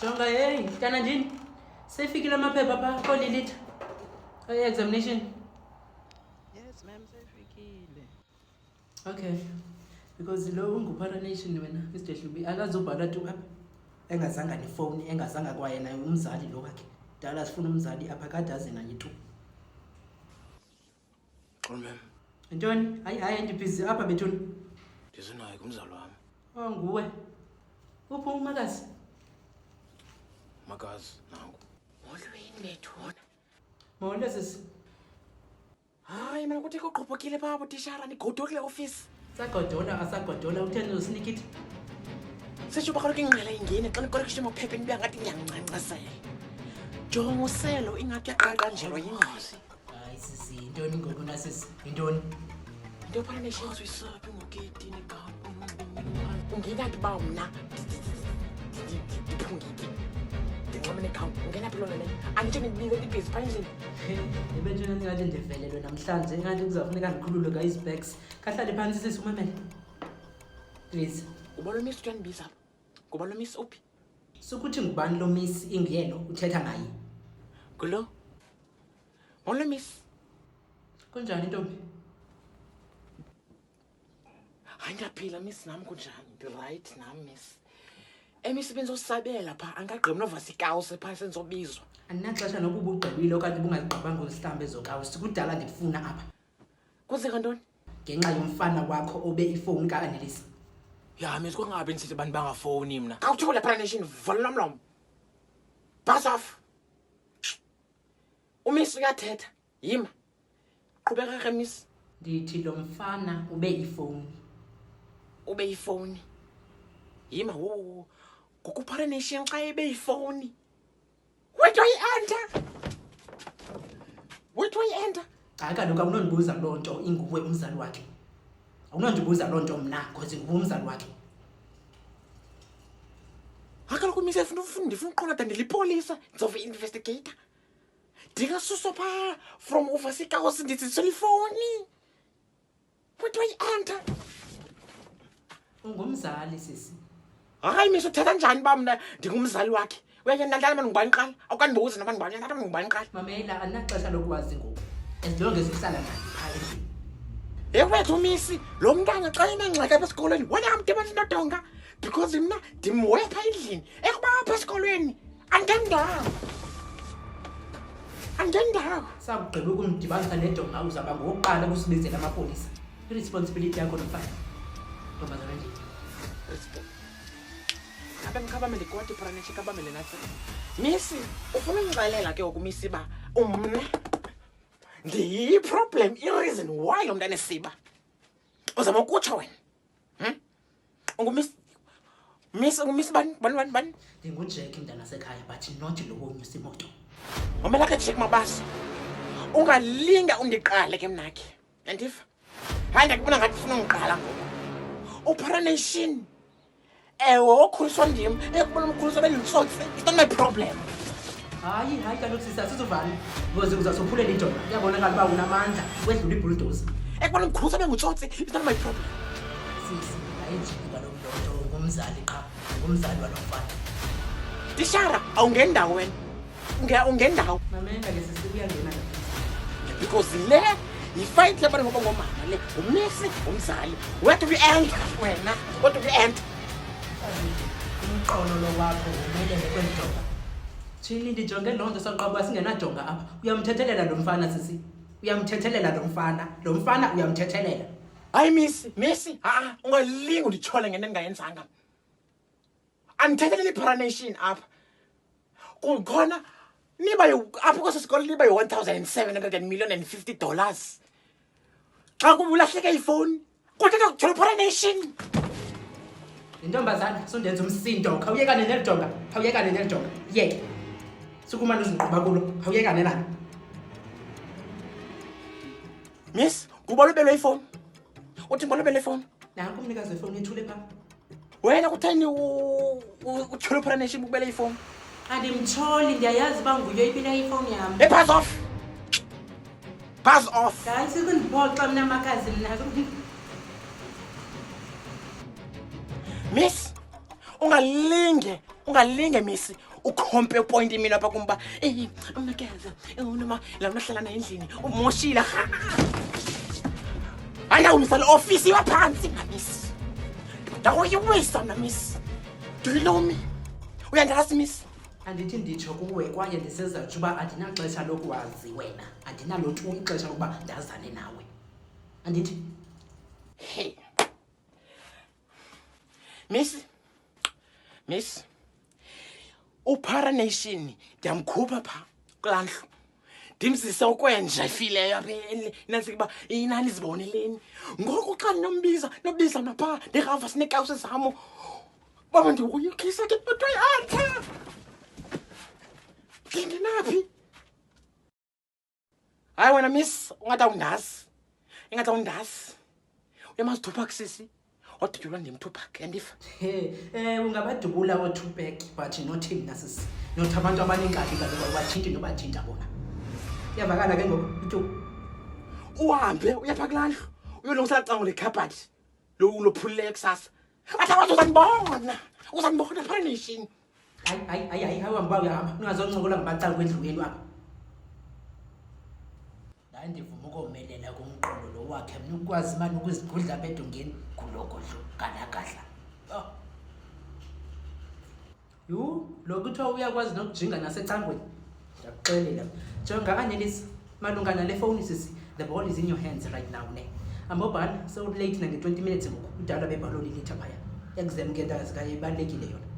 Jonga, hey, Tanandin. Say fikile amaphepha pha kolilitha. Examination. Yes, ma'am, sefikile. Okay. Because lo ungupharanation wena, Mr. Hlubi, akazobhala tu apha. Engazanga nefoni, engazanga kwayena umzali lo wakhe. Dala sifuna umzali apha kadazi naye tu. Ma'am. Ntoni? Hayi ndibhizi apha bethuni. Ndizonayo kumzali wami. Oh nguwe. Uphi umakazi? Makazi nangu. Molweni bethuna. Molo sisi. Hayi mina kuthi kuqhubhekile pha butishara nigodokile office. Sagodola asagodola utheni usinikiti. Sisho bakho ingqela ingene xa nikolekishe mophephe nibe ngathi ngiyancancasela. Jonga uselo ingathi yaqaqa njelo yingqosi. Hayi sisi, intoni ngoku na sisi? Intoni? Into phana neshenzo isaphi ngoketini ka. Unginathi ba mna. Diphungiki. Ndinqamene account. Ungena philo lena. Angitsheni nibike ibhizi phandle. Ebentshona ningathi ndivelelwe namhlanje engathi kuzafuneka ndikhululwe ka-ispecs. Kahlale phansi sisi umamele. Please. Ubalo miss uyanibisa apha. Kubalo miss uphi? Sukuthi ngubani lo miss ingiyelo uthetha ngaye? Kulo. Olo miss. Kunjani ntombi? Angaphila miss nami kunjani? The right nami miss. Emisebenzi osabela pha angagqimi novasi ikawuse pha senzobizwa. Andinaxesha nokuba ugqibile okanye bungazigqibanga uzihlambe ezokawusi. Sikudala ndikufuna apha. Kuze kantoni? Ngenxa yomfana wakho obe ifowuni ka-Annelise. Ya miss kwangabe nisithi abantu bangafoni mina. Awuthi kule paranation vala nomlomo. Pass off. Umiss uyathetha. Yima. Qhubeka ke miss. Ndithi lo mfana ube ifowuni. Ube ifoni. Yima wo. Kukuparanation xa ebe ifoni. Where do I enter? Where do I enter? Hayi kaloku awunondibuza loo nto inguwe umzali wakhe. Awunondibuza loo nto mna because nguwe umzali wakhe. Akaloku miss ndifuna uqonda ndilipolisa ndizove investigator. Ndingasuso pha from overseas house ndithi selifoni. Where do I enter? Ungumzali sisi. Hayi miss uthetha njani ba mna ndingumzali wakhe? Uyayendala manje ngubani qala? Awukandibuza noma ngubani ndala ngubani qala? Mamela andinaxesha lokwazi ngoku. As long as uhlala naye phakathi. Ewethu miss lo mntana xa enengxaki apha esikolweni wena amdibanisa nodonga because mina ndimwepha endlini ekuba apha esikolweni angendawo. Angendawo. Sakugqiba ukumdibanisa nedonga uzaba ngokuqala kusibizela amapolisa. I-responsibility yakho nomfana. Ntombazana nje. Kabamele kwathi paraneshi kabamele nathi. Miss ufuna ungixelela ke okumisi ba umna ndiyi problem i-reason why lo mntana esiba. Uzama ukutsho wena. Ungumiss bani? NdinguJack mntana sekhaya but not lo wonyusa imoto. Umela ke Jack Mabasa. Ungalinga undiqale ke mnakhe. Andifa. Hayi ndakubona ngathi ufuna ungiqala ngoku. Uparanation. Ewe okhuliswa ndim ekubona umkhuliswa belitsotsi. It's not my problem. Hayi kaloku sisi asizovana. Because uzasophulela injongo. Kuyabonakala uba unamandla wedlula ibulldozer. Ekubona umkhuliswa bengutsotsi. It's not my problem. Sisi ayijiki kaloku loo nto ngumzali qha. Ngumzali walomfana. Tishara awungendawo wena. Ungendawo. Mamela ke sisi uyangena lapha. Because le yifight lapha ngoba ngomama le umisi umzali. Where do we end wena? What do we end? Umqono lo wakho umelele kwenjonga. Thini ndijonge loo nto saqaba singenajonga apha. Uyamthethelela lo mfana sisi. Uyamthethelela lo mfana. Lo mfana uyamthethelela. Hayi miss, ungalingi unditshole ngento engayenzanga. Andithethelela iparanation apha. Kukhona niba apha kwesikole niba $1,750. Xa kubulahleke ifoni, kuthetha kujula iparanation. Intombazana sundenza umsindo. Khawuyekane nelijonga. Khawuyekane nelijonga. Yeke. Sukumane uzinqoba kulo. Khawuyekane la. Miss, kubalobelwe ifoni. Uthi ngolobelwe ifoni. Nanku umnikazi wefoni ethule pha. Wena kutheni uthule iparanation ukubele ifoni? Andimtholi ndiyayazi uba nguye ibile ifoni yam. Pass off. Pass off. Hayi sekundiphoxa mna makazi mna. Miss, ungalinge misi ukhompe point mina apha kumba umnakeza noma la nahlala na endlini umoshila anda unisala office yaphansi ngamisi dawo yiwisa na miss do you know me uyandazi miss andithi nditsho kuwe kwaye ndisezatsho uba andinaxesha lokwazi wena andinalo tu ixesha lokuba ndazane nawe andithi hey miss uParanation ndiyamkhupha pha kulandlu ndimzisa ukwenja ifileyo apha nansi kuba inani ziboneleni ngoku xa nobiza napha ndirava sinekawusi zamo baba ndikuyikisa ke into yatha ndinaphi hayi wena miss ingathi awundazi uyamazi Tupac sisi wadutyulwa ndim Tupac andifa ungabadubula o-Tupac but not him nasisi not abantu abanenkali kaloku bathinti nobathinta bona iyavakala ke ngoku itu uhambe uyapha kulandlu uyolungisela cango lekhabhathi lophulileyo kusasa athi uzanibona Paranation hayi uhamba uyahamba ungazoncokola ngabacala kwendlu yenu apha hayi ndivuma ukomelela kumqondo lo wakhe mina ukwazi manje ukuzigudla apha edongeni kulogodlo kanakadla lo kuthiwa uyakwazi nokujinga nasecangweni ndiyakuxelela jonga Annelies malunga nale phone sisi the ball is in your hands right now ne ambobhana so late nange 20 minutes ngoku udala bebhaloli litha phaya exam ke ndazi kayibalekile yona